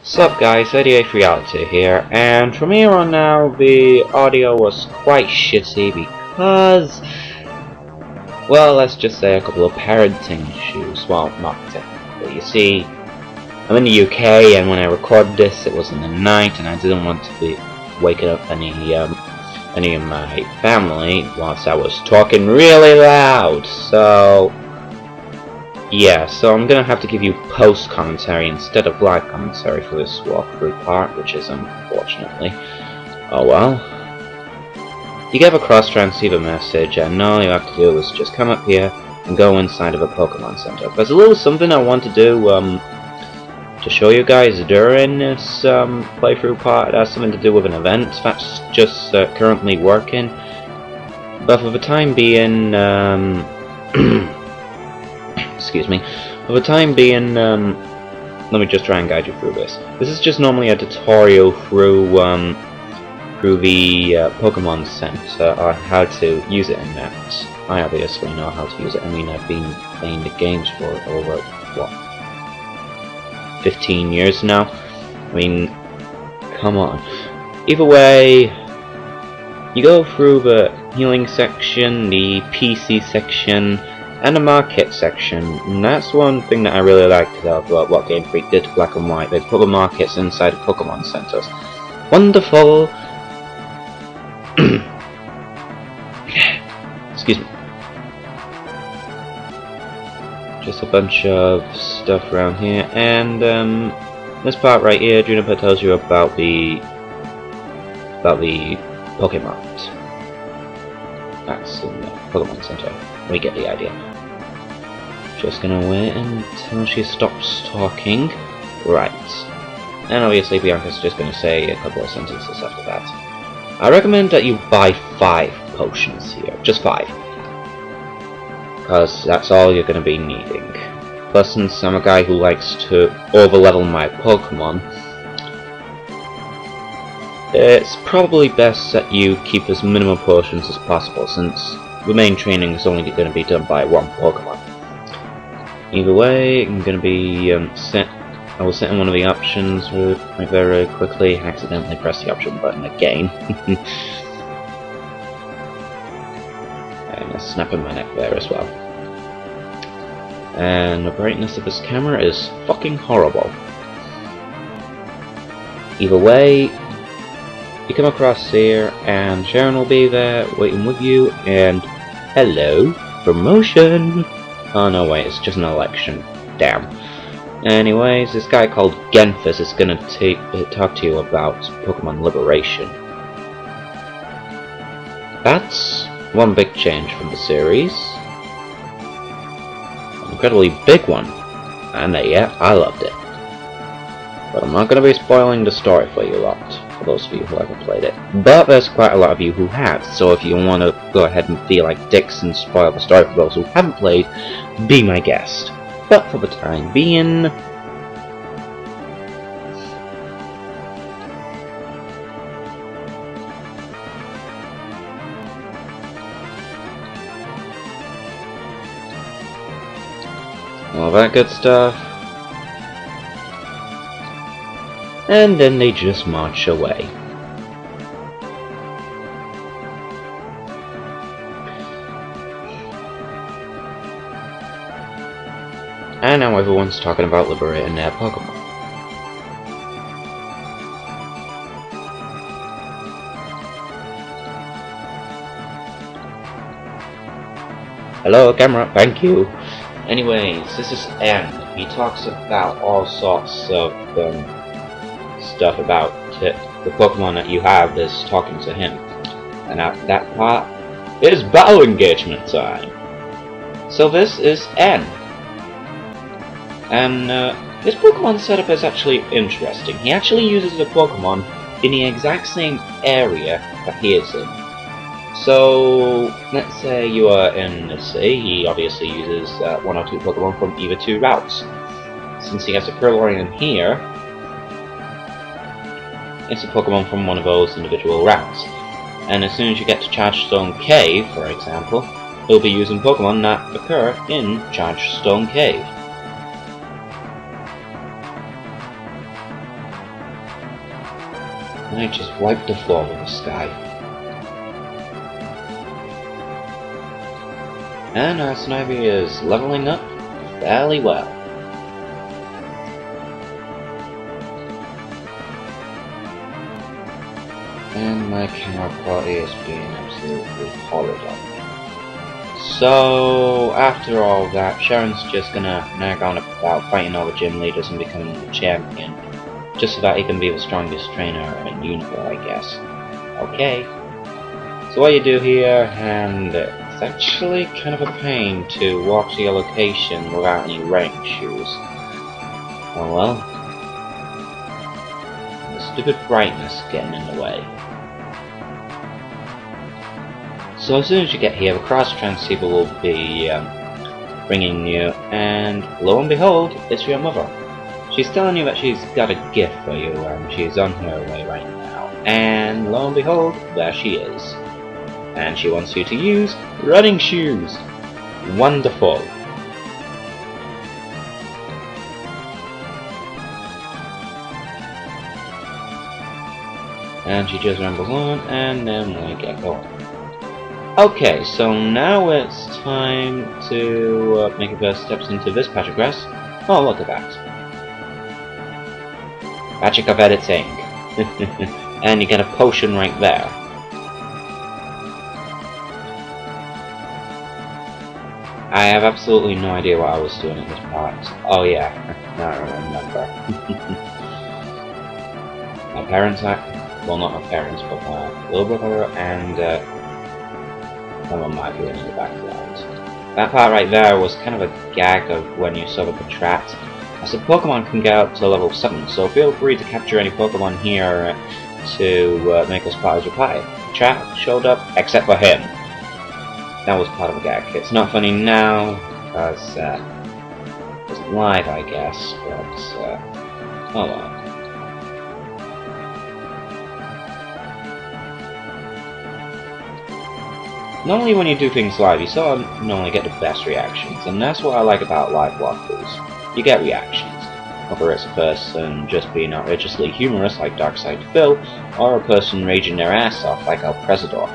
Sup guys, 88 Reality here, and from here on now the audio was quite shitty because, well, let's just say a couple of parenting issues. Well, not technically. You see, I'm in the UK, and when I recorded this it was in the night and I didn't want to be waking up any of my family whilst I was talking really loud, so yeah, so I'm gonna have to give you post-commentary instead of live commentary for this walkthrough part, which is unfortunately. Oh well. You get a cross-transceiver message, and all you have to do is just come up here and go inside of a Pokemon Center. There's a little something I want to do to show you guys during this playthrough part. It has something to do with an event that's just currently working. But for the time being, excuse me. For the time being, let me just try and guide you through this. This is just normally a tutorial through the Pokemon Center on how to use it in that. I obviously know how to use it. I mean, I've been playing the games for over, what, 15 years now? I mean, come on. Either way, you go through the healing section, the PC section, and the market section, and that's one thing that I really liked about what Game Freak did to Black and White. They put the markets inside of Pokemon Centers. Wonderful! Excuse me. Just a bunch of stuff around here, and this part right here, Juniper tells you about the Pokemon. That's in the Pokemon Center. We get the idea. Just gonna wait until she stops talking. Right. And obviously Bianca's just gonna say a couple of sentences after that. I recommend that you buy 5 potions here. Just 5. Because that's all you're gonna be needing. Plus, since I'm a guy who likes to overlevel my Pokemon, it's probably best that you keep as minimal potions as possible, since the main training is only going to be done by 1 Pokemon. Either way, I'm going to be I will set in one of the options very quickly. Accidentally press the option button again. And a snap in my neck there as well. And the brightness of this camera is fucking horrible. Either way, you come across here, and Sharon will be there waiting with you, and hello, promotion! Oh no, wait, it's just an election. Damn. Anyways, this guy called Genfus is gonna talk to you about Pokemon Liberation. That's one big change from the series. An incredibly big one. And yeah, I loved it. But I'm not gonna be spoiling the story for you lot, for those of you who haven't played it. But there's quite a lot of you who have, so if you want to go ahead and feel like dicks and spoil the story for those who haven't played, be my guest. But for the time being, all that good stuff. And then they just march away. And now everyone's talking about liberating their Pokemon. Hello, camera, thank you. Anyways, this is N. He talks about all sorts of stuff about the Pokemon that you have is talking to him. And at that part is battle engagement time. So this is N. And this Pokemon setup is actually interesting. He actually uses the Pokemon in the exact same area that he is in. So, let's say you are in the sea. He obviously uses 1 or 2 Pokemon from either 2 routes. Since he has a Purloin here, it's a Pokemon from one of those individual routes. And as soon as you get to Chargestone Cave, for example, he'll be using Pokemon that occur in Chargestone Cave. And I just wiped the floor with the sky. And our Snivy is leveling up fairly well. And my camera quality is being absolutely horrid on me. So, after all that, Sharon's just gonna nag on about fighting over gym leaders and becoming the champion, just so that he can be the strongest trainer in Universe, I guess. Okay. So what you do here, and it's actually kind of a pain to walk to your location without any running shoes. Oh well. The stupid brightness getting in the way. So as soon as you get here, the cross transceiver will be ringing you, and lo and behold, it's your mother. She's telling you that she's got a gift for you, and she's on her way right now. And lo and behold, there she is. And she wants you to use running shoes. Wonderful. And she just rambles on, and then we get going. Okay, so now it's time to make the first steps into this patch of grass. Oh, look at that. Magic of editing. And you get a potion right there. I have absolutely no idea what I was doing at this part. Oh yeah, now I remember. My parents, well not my parents, but my little brother and someone might be in the background. That part right there was kind of a gag of when you saw the Patrat. I said Pokemon can get up to level 7, so feel free to capture any Pokemon here to make us part of your party. Patrat showed up, except for him. That was part of a gag. It's not funny now, because it wasn't live, I guess, but oh well. Normally when you do things live, you sort of normally get the best reactions, and that's what I like about live walkthroughs. You get reactions. Whether it's a person just being outrageously humorous like Darkside Phil, or a person raging their ass off like El Presidor.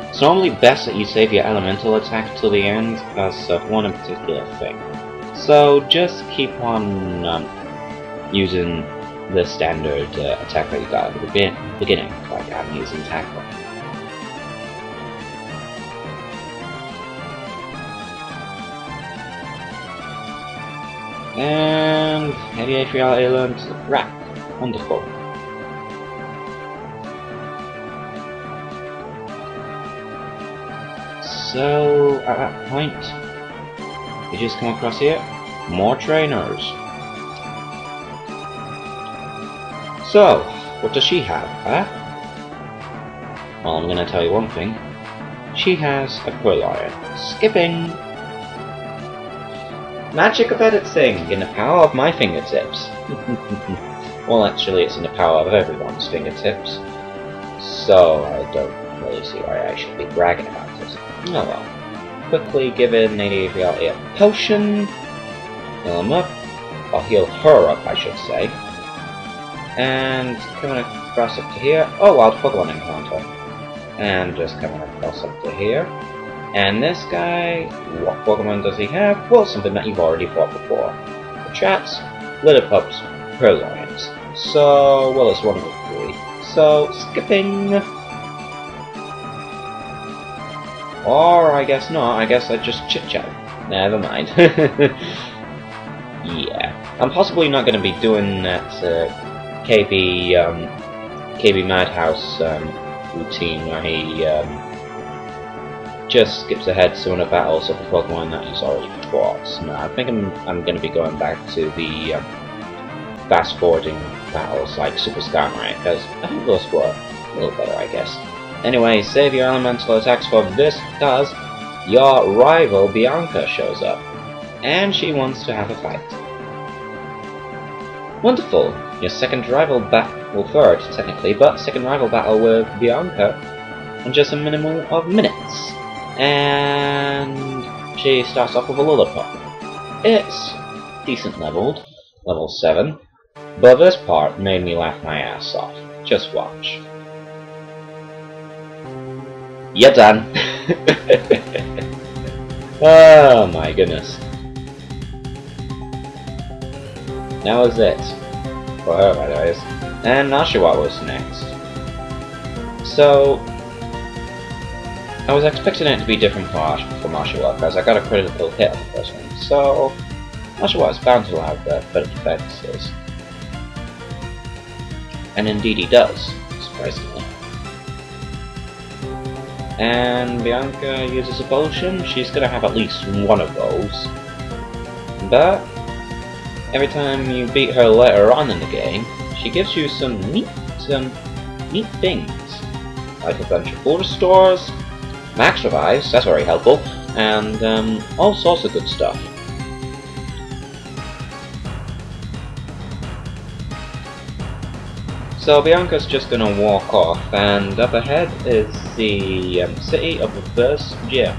It's normally best that you save your elemental attack till the end because of one particular thing. So just keep on using the standard attack that you got at the beginning, like I'm using Tackle. And 88 reality learned rap. Wonderful. So at that point, you just come across here, more trainers. So, what does she have, huh? Well, I'm gonna tell you one thing. She has a Quillion. Skipping! Magic of editing in the power of my fingertips. Well, actually, it's in the power of everyone's fingertips. So, I don't really see why I should be bragging about it. Oh well. Quickly give in 88 reality a potion. Heal him up. Or heal her up, I should say. And coming across up to here. Oh, wild Pokemon encounter. And just coming across up to here. And this guy, what Pokemon does he have? Well, something that you've already fought before. The Chats, Litterpups, Purloins. So, well, it's one of the three. So, skipping. Or, I guess not. I guess I just chit-chat. Never mind. Yeah. I'm possibly not going to be doing that KB Madhouse routine where he just skips ahead to one of the battles of the Pokemon that he's already fought. No, I think I'm going to be going back to the fast-forwarding battles like Super Skarmory, because I think those were a little better, I guess. Anyway, save your elemental attacks for this, because your rival Bianca shows up, and she wants to have a fight. Wonderful! Your second rival battle, well, third technically, but second rival battle with Bianca in just a minimum of minutes. And she starts off with a Lillipup. It's decent leveled, level 7. But this part made me laugh my ass off. Just watch. You're done. Oh my goodness. That was it. For her, anyways. And Nashua was next. So, I was expecting it to be different from Nashua, because I got a critical hit on the first one. So, Nashua is bound to have better defenses. And indeed he does, surprisingly. And Bianca uses a potion, she's gonna have at least one of those. But every time you beat her later on in the game, she gives you some neat things. Like a bunch of full restores, max revives, that's very helpful, and all sorts of good stuff. So Bianca's just gonna walk off, and up ahead is the city of the first gym.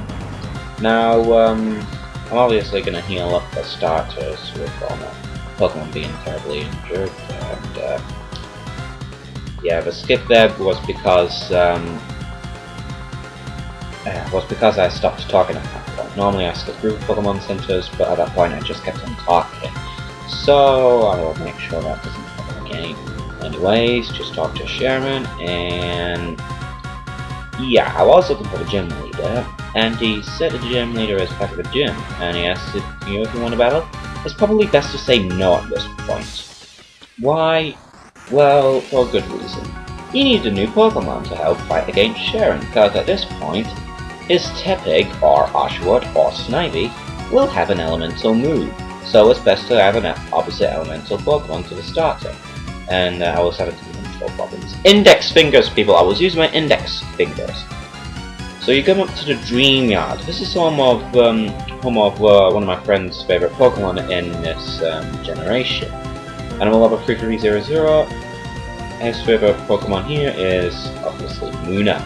Now, I'm obviously gonna heal up for starters with all my Pokemon being terribly injured, and yeah, the skip there was because I stopped talking at that point. Normally I skip through Pokemon centers, but at that point I just kept on talking. So I will make sure that doesn't happen again. Anyways, just talk to Sherman, and yeah, I was looking for the gym leader, and he said the gym leader is back at the gym, and he asked if you want to battle. It's probably best to say no at this point. Why? Well, for a good reason. He needs a new Pokemon to help fight against Sharon, because at this point, his Tepig, or Oshawott, or Snivy will have an elemental move, so it's best to have an opposite elemental Pokemon to the starter. And I was having some control problems. Index fingers, people! I was using my index fingers. So you come up to the Dream Yard. This is home of one of my friend's favorite Pokemon in this generation. Animal level 3300. His favorite Pokemon here is obviously Munna.